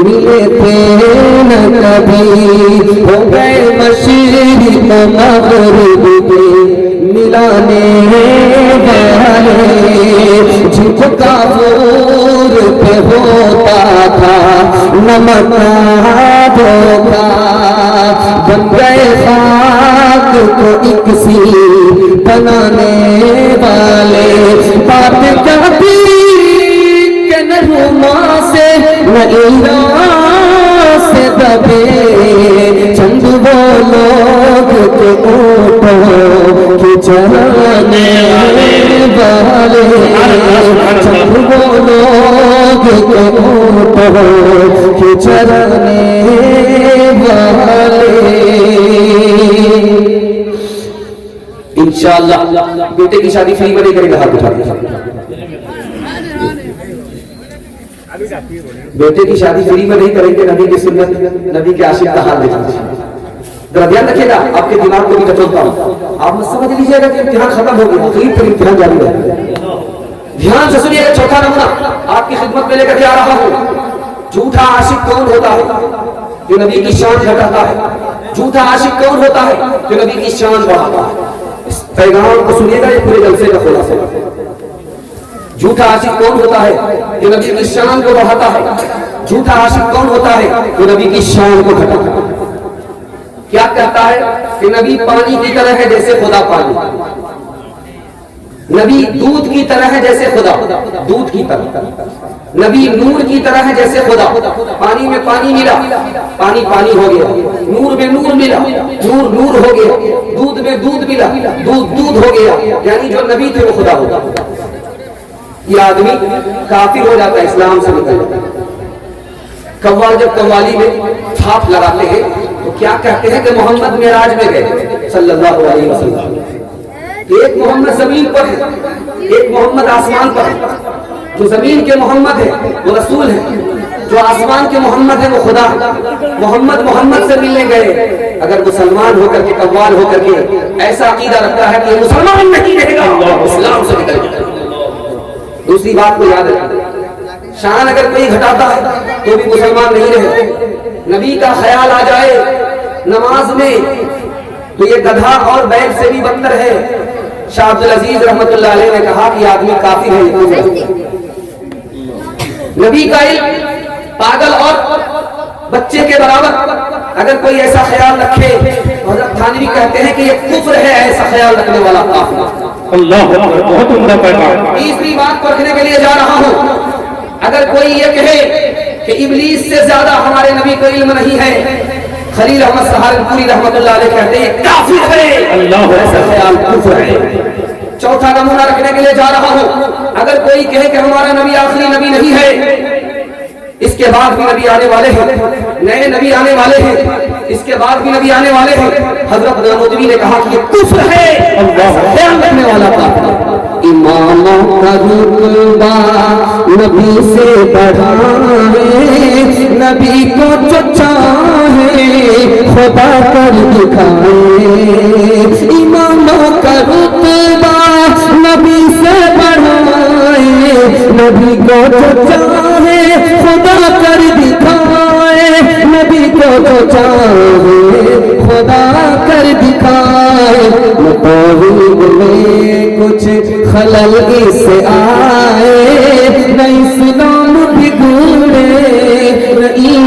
ملے تھے نہ کبھی, ہو گئے مشرق و مغرب کے ملانے والے. جن کو کافور پہ ہوتا تھا نمک دھوکا, بن گئے خاک کو اکسیر بنانے والے. بات کیا تھی کہ نہ روما سے نہ ایران سے دبے, چند وہ لوگ کے اونٹوں کی چرانے والے, چند وہ لوگ کے اونٹوں کی چرانے والے.
انشاءاللہ بیٹے کی شادی فری میں نہیں کرے گا, ہاتھ اٹھا دیں. بیٹے کی شادی فری میں نہیں کریں گے, نبی کی سنت نبی کے عاشق کا حال دیکھیں. ذرا دھیان رکھیے گا, آپ کے دماغ کو بھی بچوتا ہوں. آپ سمجھ لیجیے گا کہ امتحان ختم ہو گیا, قریب پر امتحان جاری ہے. دھیان سے سنیے گا. چوتھا نمونہ آپ کی خدمت میں لے کر کے آ رہا ہوں. جھوٹا عاشق کون ہوتا ہے جو نبی کی شان گھٹاتا ہے؟ جھوٹا عاشق کون ہوتا ہے جو نبی کی شان بڑھاتا ہے؟ اس پیغام کو سنیے گا, یہ پورے جلسے کا خلاصہ ہے. جھوٹا عاشق کون ہوتا ہے جو نبی کی شان کو بڑھاتا ہے؟ جھوٹا عاشق کون ہوتا ہے جو نبی کی شان کو گھٹاتا ہے؟ کیا کہتا ہے کہ نبی پانی کی طرح ہے جیسے خدا پانی, نبی دودھ کی طرح ہے جیسے خدا دودھ کی طرح, نبی نور کی طرح ہے جیسے خدا. پانی میں پانی ملا, پانی پانی ہو گیا. نور میں نور ملا, نور نور ہو گیا. دودھ میں دودھ ملا, دودھ دودھ ہو گیا. یعنی جو نبی تھے وہ خدا ہوتا. یہ آدمی کافر ہو جاتا ہے, اسلام سے نکل جاتا ہے. قوال جب قوالی میں تھاپ لگاتے ہیں تو کیا کہتے ہیں کہ محمد معراج میں گئے صلی اللہ علیہ وسلم. ایک محمد زمین پر ہے, ایک محمد آسمان پر ہے. جو زمین کے محمد ہے وہ رسول ہے, جو آسمان کے محمد ہے وہ خدا ہے. محمد محمد سے ملنے گئے. اگر مسلمان ہو کر کے قوال ہو کر کے ایسا عقیدہ رکھتا ہے کہ یہ مسلمان نہیں رہے گا, اسلام سے نکل جائے. دوسری بات کو یاد رکھیں, شان اگر کوئی گھٹاتا ہے تو بھی مسلمان نہیں رہے. نبی کا خیال آ جائے نماز میں تو یہ گدھا اور بیل سے بھی بدتر ہے. شاہ عبد العزیز رحمت اللہ علیہ نے کہا کہ آدمی کافر ہے. نبی کا علم پاگل اور بچے کے برابر. اگر کوئی ایسا خیال رکھے, حضرت تھانوی کہتے ہیں کہ یہ کفر ہے ایسا خیال رکھنے والا کافر.
اللہ بہت عمدہ پیغام.
تیسری بات کو رکھنے کے لیے جا رہا ہوں. اگر کوئی یہ کہے کہ ابلیس سے زیادہ ہمارے نبی کو علم نہیں ہے, خلیل احمد سہارنپوری رحمت اللہ علیہ کہتے ہیں کافر ہے. اللہ ایسا خیال کفر ہے. چوتھا نمونہ رکھنے کے لیے جا رہا ہوں. اگر کوئی کہے کہ ہمارا نبی آخری نبی نہیں ہے, اس کے بعد بھی نبی آنے والے ہیں, نئے نبی آنے والے ہیں, اس کے بعد بھی نبی آنے والے ہیں, حضرت نعوذی نے کہا کہ یہ کفر ہے. خیال رکھنے والا کافر.
اماموں کا رتبہ نبی سے بڑھا ہے, نبی کو جو چاہے خدا کر دکھائے. اماموں کا رتبہ نبی سے بڑھائے, نبی کو جو چاہے خدا کر دکھائے. نبی کو جو چاہے خدا کر دکھائے. توحید میں کچھ خلل اس سے آئے, نہ اسلام بگڑے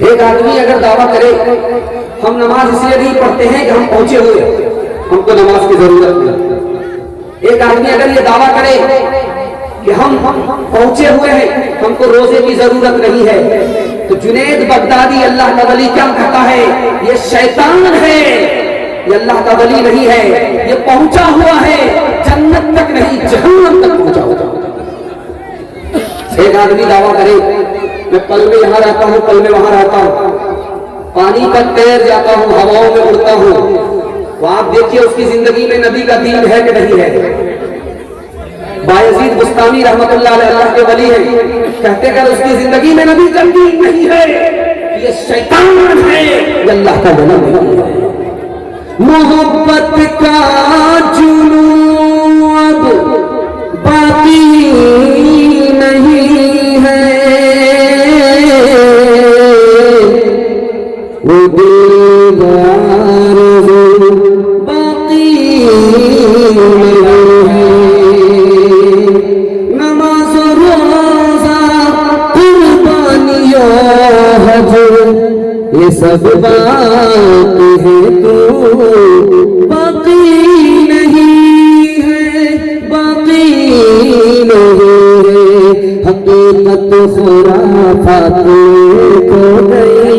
ایک آدمی اگر دعویٰ کرے ہم نماز اس لیے نہیں پڑھتے ہیں کہ ہم پہنچے ہوئے ہم کو نماز کی ضرورت نہیں، ایک آدمی اگر یہ دعویٰ کرے کہ ہم پہنچے ہوئے ہیں ہم کو روزے کی ضرورت نہیں ہے، تو جنید بغدادی اللہ کا ولی کیا کہتا ہے؟ یہ شیطان ہے، یہ اللہ کا ولی نہیں ہے، یہ پہنچا ہوا ہے جنت تک نہیں جہنم تک پہنچا ہوا۔ ایک آدمی دعویٰ کرے میں پل میں یہاں رہتا ہوں پل میں وہاں رہتا ہوں، پانی پر تیر جاتا ہوں ہواؤں میں اڑتا ہوں، تو آپ دیکھیے اس کی زندگی میں نبی کا دین ہے کہ نہیں ہے؟ بایزید بستانی رحمت اللہ علیہ اللہ کے ولی ہیں، کہتے کہ اس کی زندگی میں نبی کا دین نہیں ہے، یہ شیطان ہے، یہ اللہ کا ولی نہیں ہے۔ محبت کا جنون اب باقی نہیں ہے، وہ دیدار باقی نہیں ہے، نماز روزہ قربانی حج یہ سب باقی ہے، تو باقی نہیں ہے، باقی نہیں ہے، حقیقت خرافات کھو گئی،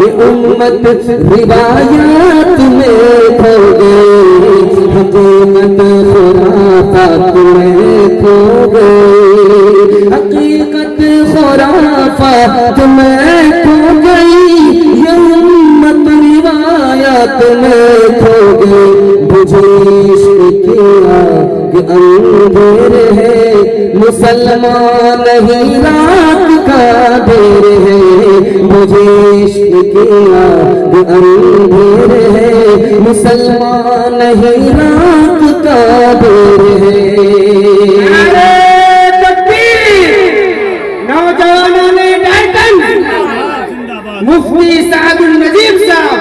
یہ امت روایات میں کھو گئی، حقیقت خرافات میں کھو گئی، حقیقت خرافات میں کھو گئی، یہ امت روایات میں کھو گئی، مجھے عشق کیا کہ اندھیر ہے، مسلمان نہیں رات کا دیر ہے، مجھے عشق کیا کہ اندھیر ہے، مسلمان نہیں رات کا دیر ہے۔ نوجوانوں نے ڈائٹن مفتی سعد النجیب صاحب،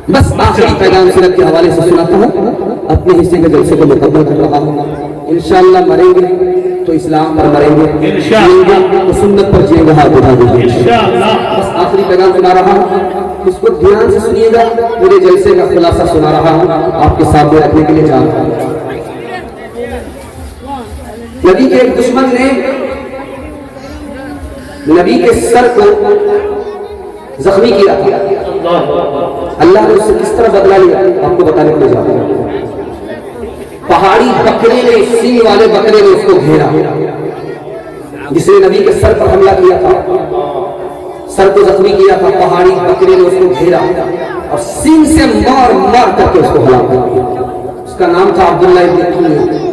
بس آخری پیغام سیرت کے حوالے سے سناتا ہوں، اپنے حصے کے جلسے کو مکمل کر رہا ہوں۔ انشاءاللہ مریں گے تو اسلام پر مریں گے، جیئیں گے تو سنت پر جیئیں گے، ہاتھ اٹھا دیں گے۔ بس آخری پیغام سنا رہا ہوں، اس کو دھیان سے سنیے گا، پورے جلسے کا خلاصہ سنا رہا ہوں، آپ کے سامنے رکھنے کے لیے جا رہا ہوں۔ نبی کے ایک دشمن نے نبی کے سر کو زخمی کیا تھا، اللہ نے اس سے کس طرح بدلا لیا آپ کو بتانے کے لیے جا رہا ہوں۔ پہاڑی بکرے نے، سینگ والے بکرے نے اس کو گھیرا، جس نے نبی کے سر پر حملہ کیا تھا، سر کو زخمی کیا تھا، پہاڑی بکرے نے اس کو گھیرا اور سینگ سے مار مار کر کے اس کو ہلاک کیا۔ اس کا نام تھا عبداللہ ابن تمیہ۔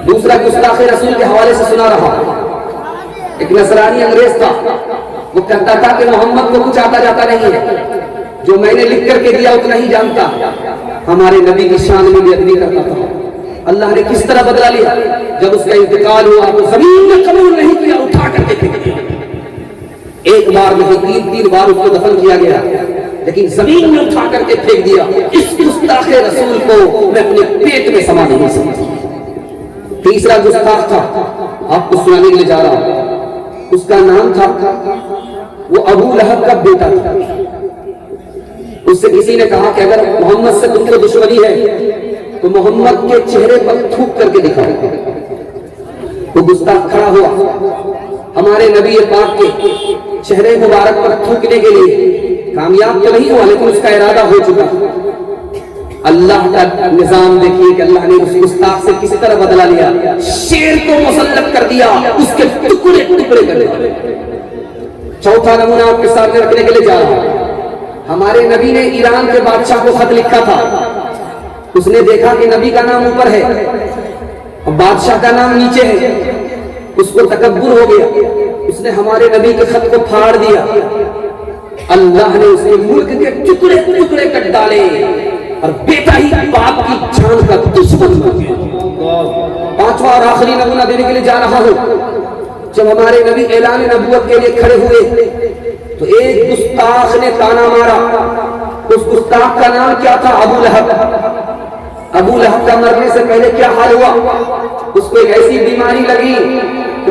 دوسرا گستاخ رسول کے حوالے سے سنا رہا، ایک نصرانی انگریز تھا، وہ کہتا تھا کہ محمد کو کچھ آتا جاتا نہیں ہے، جو میں نے لکھ کر کے دیا اتنا ہی جانتا، ہمارے نبی کی شان میں بے ادبی کرتا تھا۔ اللہ نے کس طرح بدلا لیا، جب اس کا انتقال ہوا تو زمین میں قبول نہیں کیا، اٹھا کر کے پھینک دیا۔ ایک بار نہیں، تین بار اس کو دفن کیا گیا، لیکن زمین میں اٹھا کر کے پھینک دیا۔ اس گستاخ رسول کو میں اپنے پیٹ میں سما نہیں سکتا۔ تیسرا گستاخ تھا، آپ کو سنانے کے لیے جا رہا ہوں، اس کا نام تھا، وہ ابو لہب کا بیٹا تھا۔ اس سے کسی نے کہا کہ اگر محمد سے تم کو دشمنی ہے تو محمد کے چہرے پر تھوک کر کے دکھاؤ۔ وہ گستاخ کھڑا ہوا، ہمارے نبی پاک کے چہرے مبارک پر تھوکنے کے لیے کامیاب تو نہیں ہوا، لیکن اس کا ارادہ ہو چکا۔ اللہ کا نظام دیکھیے کہ اللہ نے اس گستاخ سے کس طرح بدلا لیا، شیر کو مسلط کر دیا، اس کے ٹکڑے ٹکڑے کر دیا۔ چوتھا نمونہ آپ کے سامنے رکھنے کے لیے جا رہا ہوں، ہمارے نبی نے ایران کے بادشاہ کو خط لکھا تھا، اس نے دیکھا کہ نبی کا نام اوپر ہے اور بادشاہ کا نام نیچے ہے، اس کو تکبر ہو گیا، اس نے ہمارے نبی کے خط کو پھاڑ دیا، اللہ نے اس کے ملک کے ٹکڑے ٹکڑے کٹ ڈالے اور بیٹا ہی باپ کی جان کا دشمن بن گیا۔ پانچواں اور آخری نمونہ دینے کے لیے جا رہا ہوں، جب ہمارے نبی اعلان نبوت کے لیے کھڑے ہوئے تو ایک گستاخ نے تانا مارا، اس گستاخ کا نام کیا تھا؟ ابو لہب۔ ابو لہب کا مرنے سے پہلے کیا حال ہوا؟ اس کو ایک ایسی بیماری لگی کہ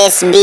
SB